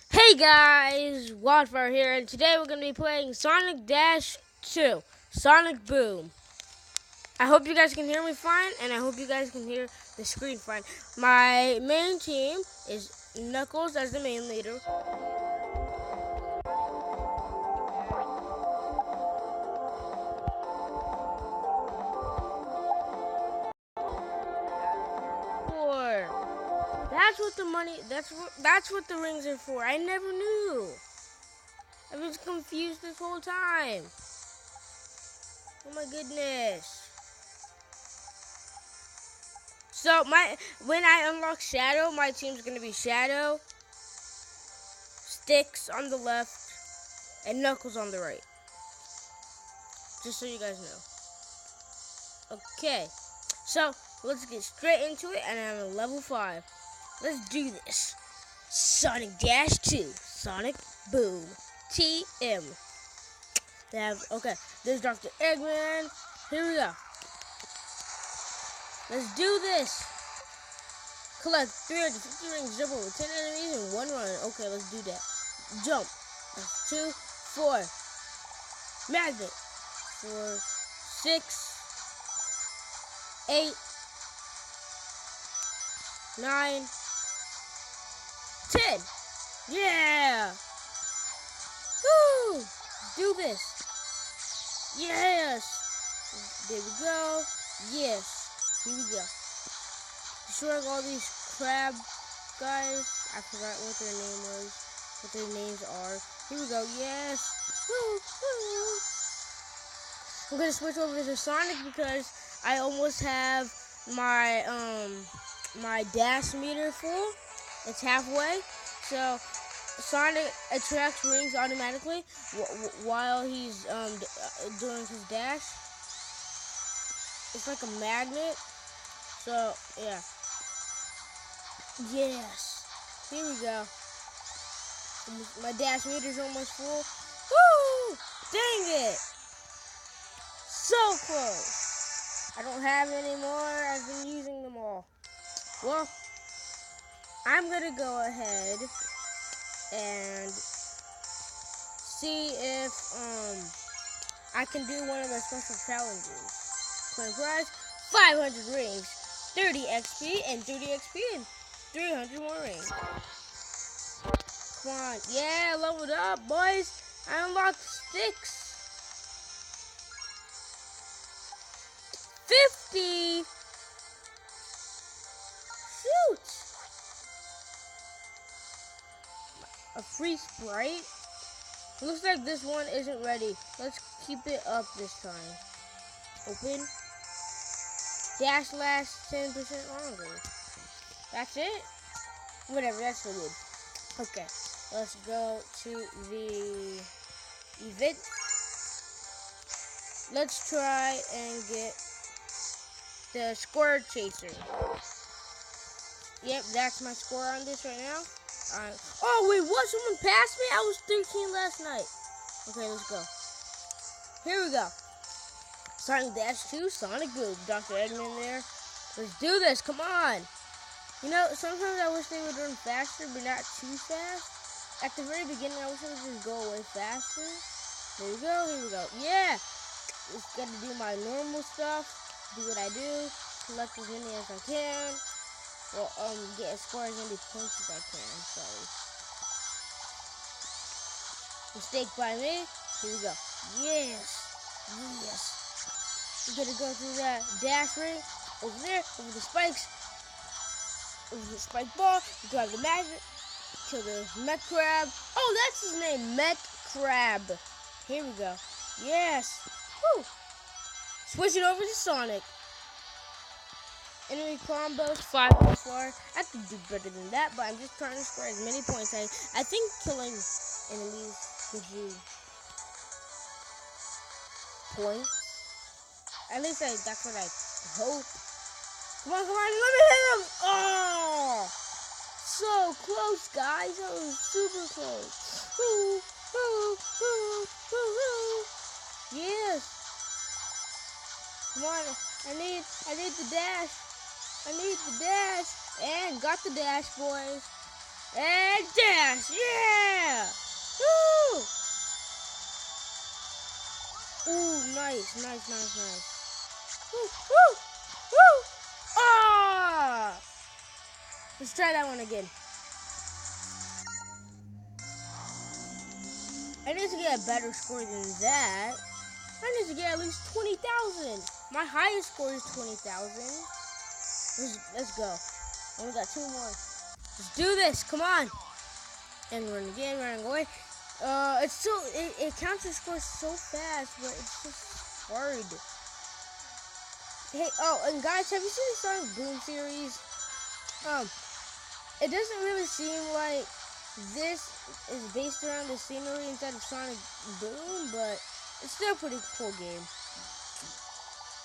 Hey guys, Wildfire here, and today we're going to be playing Sonic Dash 2, Sonic Boom. I hope you guys can hear me fine, and I hope you guys can hear the screen fine. My main team is Knuckles as the main leader. For that's what the money. That's what the rings are for. I never knew. I was confused this whole time. Oh my goodness. So when I unlock Shadow, my team's gonna be Shadow, Sticks on the left, and Knuckles on the right. Just so you guys know. Okay, so let's get straight into it, and I'm at level 5. Let's do this. Sonic Dash 2, Sonic Boom, TM. Okay, there's Dr. Eggman. Here we go. Let's do this. Collect 350 rings, jump over 10 enemies in one run. Okay, let's do that. Jump. 2, 4. Magnet. 4, 6, 8, 9, 10. Yeah. Woo. Do this. Yes. There we go. Yes. Here we go. Destroying all these crab guys. I forgot what their name was. What their names are. Here we go. Yes. Woo, woo. I'm gonna switch over to Sonic because I almost have my my dash meter full. It's halfway. So Sonic attracts rings automatically while he's doing his dash. It's like a magnet. So yeah. Yes. Here we go. My dash meter's almost full. Woo! Dang it! So close. I don't have any more. I've been using them all. Well, I'm gonna go ahead and see if I can do one of the special challenges. Claim prize: 500 rings, 30 XP, and 30 XP, and 300 more rings. Come on. Yeah, leveled up, boys. I unlocked Sticks. 50. Shoot. A free Sprite. Looks like this one isn't ready. Let's keep it up this time. Open. Dash lasts 10% longer. That's it? Whatever, that's so good. Okay, let's go to the event. Let's try and get the square chaser. Yep, that's my score on this right now. Oh, wait, what? Someone passed me? I was 13 last night. Okay, let's go. Here we go. Sonic Dash 2, Sonic Boom. Dr. Eggman there. Let's do this. Come on. You know, sometimes I wish they would run faster, but not too fast. At the very beginning, I wish they would just go away faster. There we go. Here we go. Yeah. Just got to do my normal stuff. Do what I do. Collect as many as I can. Well, get as score as many points as I can. Sorry. Mistake by me. Here we go. Yes. Yes. We're gonna go through that dash ring. Over there. Over the spikes. Over the spike ball. You grab the magnet. Kill the mech crab. Oh, that's his name. Mech crab. Here we go. Yes. Woo. Switch it over to Sonic. Enemy combos, 5 plus 4. I could do better than that, but I'm just trying to score as many points. I think killing enemies gives you points. At least that's what I hope. Come on, let me hit him! Oh! So close, guys. That was super close. Woo, woo, woo, woo, woo. Yes. Come on, I need the dash. I need the dash. And got the dash, boys. And dash. Yeah! Nice. Woo, woo, woo. Ah! Let's try that one again. I need to get a better score than that. I need to get at least 20,000. My highest score is 20,000. Let's go. Only got 2 more. Let's do this. Come on. And run again, running away. It counts your score so fast, but it's just hard. Hey, and guys, have you seen the Sonic Boom series? It doesn't really seem like this is based around the scenery inside of Sonic Boom, but it's still a pretty cool game.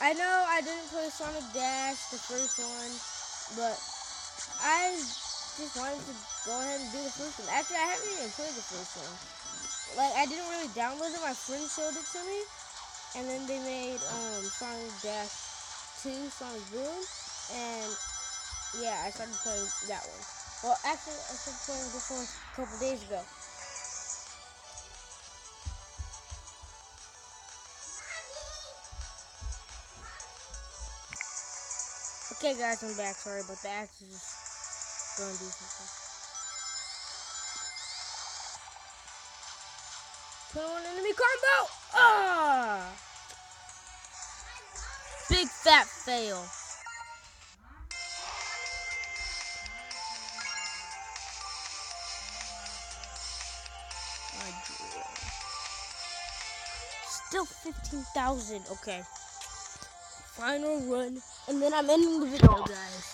I know I didn't play Sonic Dash, the first one, but I just wanted to go ahead and do the first one. Actually, I haven't even played the first one. Like, I didn't really download it. My friend showed it to me, and then they made Sonic Dash 2, Sonic Boom, and yeah, I started playing that one. Well, actually, I started playing this one a couple days ago. Okay, guys, I'm back. Sorry about the axe is just going to do something. Put on enemy combo! Ah! Big fat fail. Still 15,000. Okay. Final run, and then I'm ending the video, guys.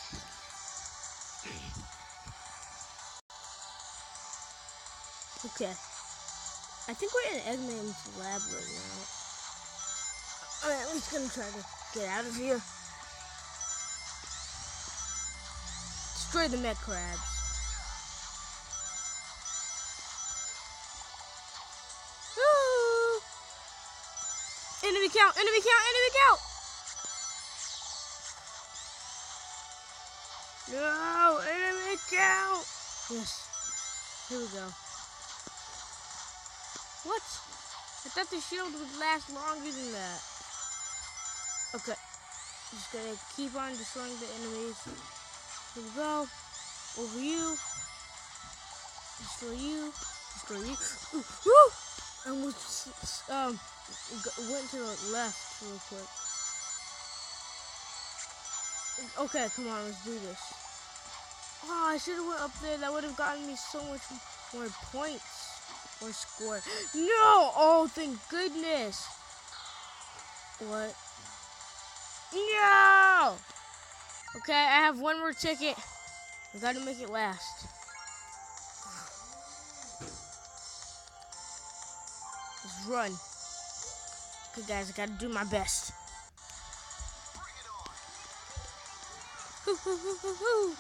Okay. I think we're in Eggman's lab right now. Alright, I'm just gonna try to get out of here. Destroy the mech crabs. Woo! Enemy count! Enemy count! Enemy count! No! Enemy count! Yes. Here we go. What? I thought the shield would last longer than that. Okay. Just gotta keep on destroying the enemies. Here we go. Over you. Destroy you. Destroy you. Ooh, woo! And went to the left real quick. Okay, come on, let's do this. Oh, I should have went up there. That would have gotten me so much more points or score. No! Oh, thank goodness. What? No! Okay, I have one more ticket. I gotta make it last. Let's run. Okay, guys, I gotta do my best. Hoo, hoo, hoo, hoo, hoo.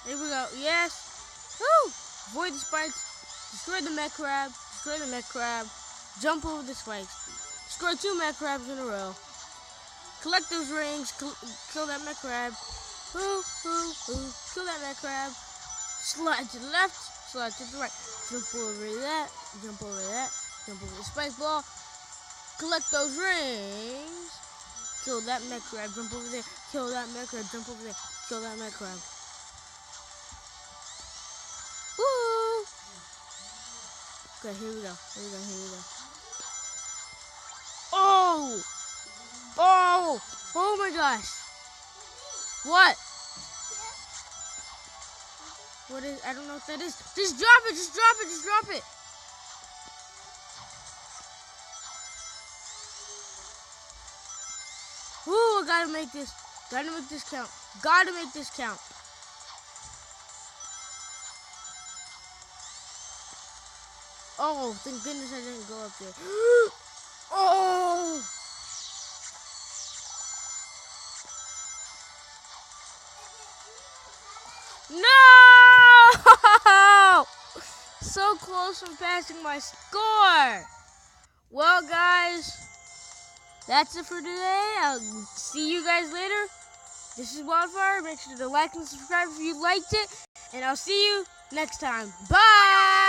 Here we go. Yes. Woo! Avoid the spikes. Destroy the mech crab. Destroy the mech crab. Jump over the spikes. Destroy 2 mech crabs in a row. Collect those rings. Kill that mech crab. Woo! Woo! Woo! Kill that mech crab. Slide to the left. Slide to the right. Jump over that. Jump over that. Jump over the spike ball. Collect those rings. Kill that mech crab. Jump over there. Kill that mech crab. Jump over there. Kill that mech crab. Woo! Okay, here we go. Here we go. Here we go. Oh! Oh! Oh my gosh! What? What is? I don't know what that is. Just drop it! Just drop it! Just drop it! Ooh! I gotta make this. Gotta make this count. Gotta make this count. Oh, thank goodness I didn't go up there. Oh! No! So close from passing my score. Well, guys, that's it for today. I'll see you guys later. This is Wildfire. Make sure to like and subscribe if you liked it. And I'll see you next time. Bye!